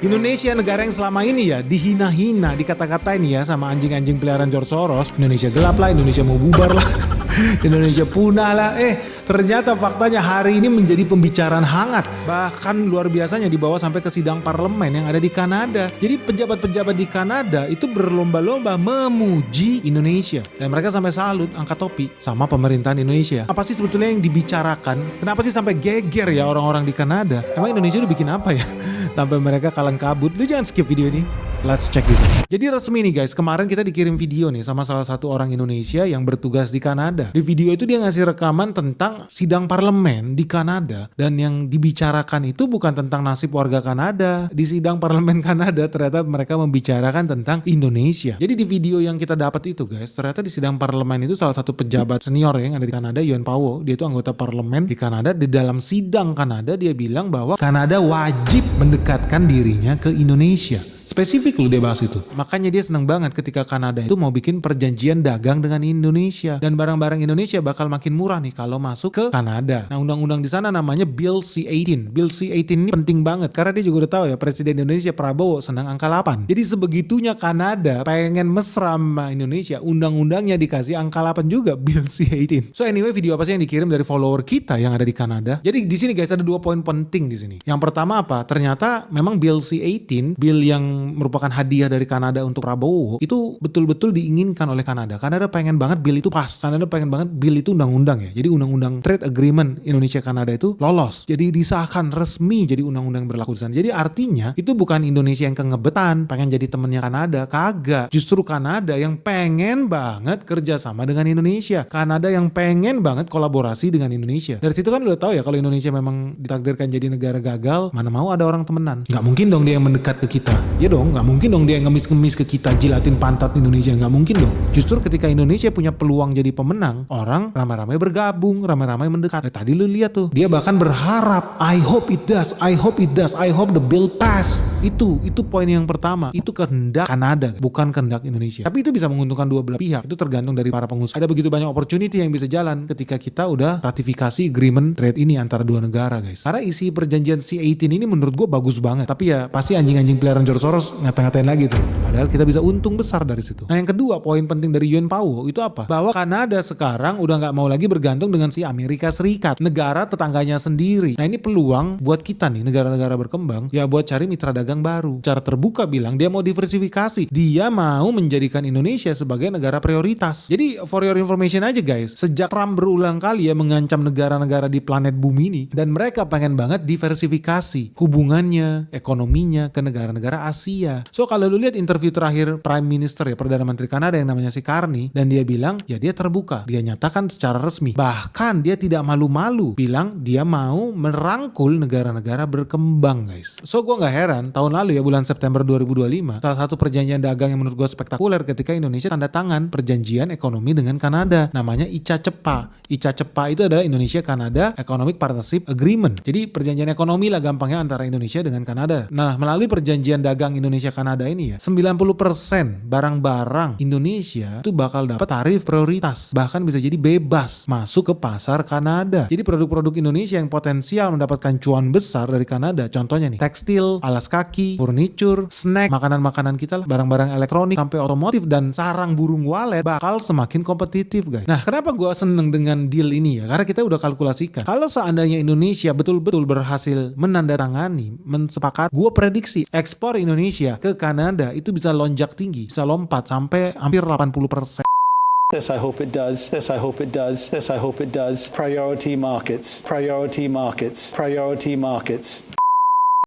Indonesia, negara yang selama ini ya dihina-hina, dikata-katain ya sama anjing-anjing peliharaan George Soros. Indonesia gelap lah, Indonesia mau bubar lah, Indonesia punah lah. Ternyata faktanya hari ini menjadi pembicaraan hangat. Bahkan luar biasanya dibawa sampai ke sidang parlemen yang ada di Kanada. Jadi pejabat-pejabat di Kanada itu berlomba-lomba memuji Indonesia. Dan mereka sampai salut, angkat topi sama pemerintahan Indonesia. Apa sih sebetulnya yang dibicarakan? Kenapa sih sampai geger ya orang-orang di Kanada? Emang Indonesia udah bikin apa ya? Sampai mereka kalang kabut. Lu jangan skip video ini. Let's check this out. Jadi resmi nih guys, kemarin kita dikirim video nih sama salah satu orang Indonesia yang bertugas di Kanada. Di video itu dia ngasih rekaman tentang sidang parlemen di Kanada. Dan yang dibicarakan itu bukan tentang nasib warga Kanada. Di sidang parlemen Kanada ternyata mereka membicarakan tentang Indonesia. Jadi di video yang kita dapat itu guys, ternyata di sidang parlemen itu salah satu pejabat senior yang ada di Kanada, Yuen Pauwo. Dia itu anggota parlemen di Kanada. Di dalam sidang Kanada dia bilang bahwa Kanada wajib mendekatkan dirinya ke Indonesia. Spesifik loh dia bahas itu. Makanya dia seneng banget ketika Kanada itu mau bikin perjanjian dagang dengan Indonesia. Dan barang-barang Indonesia bakal makin murah nih kalau masuk ke Kanada. Nah undang-undang di sana namanya Bill C-18. Bill C-18 ini penting banget. Karena dia juga udah tahu ya Presiden Indonesia Prabowo senang angka 8. Jadi sebegitunya Kanada pengen mesra sama Indonesia. Undang-undangnya dikasih angka 8 juga Bill C-18. So anyway, video apa sih yang dikirim dari follower kita yang ada di Kanada? Jadi di sini guys ada 2 poin penting di sini. Yang pertama apa? Ternyata memang Bill C-18, bill yang merupakan hadiah dari Kanada untuk Prabowo, itu betul-betul diinginkan oleh Kanada. Kanada pengen banget bill itu pas. Kanada pengen banget bill itu undang-undang ya. Jadi undang-undang trade agreement Indonesia-Kanada itu lolos. Jadi disahkan resmi jadi undang-undang berlaku di sana. Jadi artinya itu bukan Indonesia yang kengebetan pengen jadi temennya Kanada. Kagak. Justru Kanada yang pengen banget kerjasama dengan Indonesia. Kanada yang pengen banget kolaborasi dengan Indonesia. Dari situ kan udah tahu ya kalau Indonesia memang ditakdirkan jadi negara gagal, mana mau ada orang temenan. Gak mungkin dong dia yang mendekat ke kita. Ya dong, nggak mungkin dong dia ngemis-ngemis ke kita, jilatin pantat Indonesia, nggak mungkin dong. Justru ketika Indonesia punya peluang jadi pemenang, orang ramai-ramai bergabung, ramai-ramai mendekat. Tadi lu lihat tuh, dia bahkan berharap, I hope it does, I hope it does, I hope the bill pass. Itu poin yang pertama. Itu kehendak Kanada, bukan kehendak Indonesia. Tapi itu bisa menguntungkan dua belah pihak. Itu tergantung dari para pengusaha. Ada begitu banyak opportunity yang bisa jalan ketika kita udah ratifikasi agreement trade ini antara dua negara guys. Karena isi perjanjian C-18 ini menurut gue bagus banget. Tapi ya pasti anjing-anjing peliharaan George Soros ngata-ngatain lagi tuh. Padahal kita bisa untung besar dari situ. Nah yang kedua, poin penting dari Yuen Pauwo itu apa? Bahwa Kanada sekarang udah gak mau lagi bergantung dengan si Amerika Serikat, negara tetangganya sendiri. Nah ini peluang buat kita nih, negara-negara berkembang, ya buat cari mitra dagang baru. Cara terbuka bilang dia mau diversifikasi. Dia mau menjadikan Indonesia sebagai negara prioritas. Jadi for your information aja guys, sejak Trump berulang kali ya mengancam negara-negara di planet bumi ini, dan mereka pengen banget diversifikasi hubungannya, ekonominya ke negara-negara Asia. So kalau lu lihat interview terakhir Prime Minister ya, Perdana Menteri Kanada yang namanya si Carney, dan dia bilang ya dia terbuka, dia nyatakan secara resmi, bahkan dia tidak malu-malu bilang dia mau merangkul negara-negara berkembang guys. So gue gak heran tahun lalu ya bulan September 2025 salah satu perjanjian dagang yang menurut gue spektakuler ketika Indonesia tanda tangan perjanjian ekonomi dengan Kanada, namanya ICA-CEPA. ICA-CEPA itu adalah Indonesia Kanada Economic Partnership Agreement. Jadi perjanjian ekonomi lah gampangnya antara Indonesia dengan Kanada. Nah melalui perjanjian dagang Indonesia Kanada ini ya 90% barang-barang Indonesia itu bakal dapat tarif prioritas, bahkan bisa jadi bebas masuk ke pasar Kanada. Jadi produk-produk Indonesia yang potensial mendapatkan cuan besar dari Kanada, contohnya nih tekstil, alas kaki, furniture, snack, makanan-makanan kita lah, barang-barang elektronik sampai otomotif dan sarang burung walet bakal semakin kompetitif guys. Nah kenapa gue seneng dengan deal ini ya, karena kita udah kalkulasikan kalau seandainya Indonesia betul-betul berhasil menandatangani, mensepakat, gue prediksi ekspor Indonesia ke Kanada itu bisa lonjak tinggi, bisa lompat sampai hampir 80%. Yes, I hope it does. Yes, I hope it does. Yes, I hope it does. Priority markets. Priority markets. Priority markets.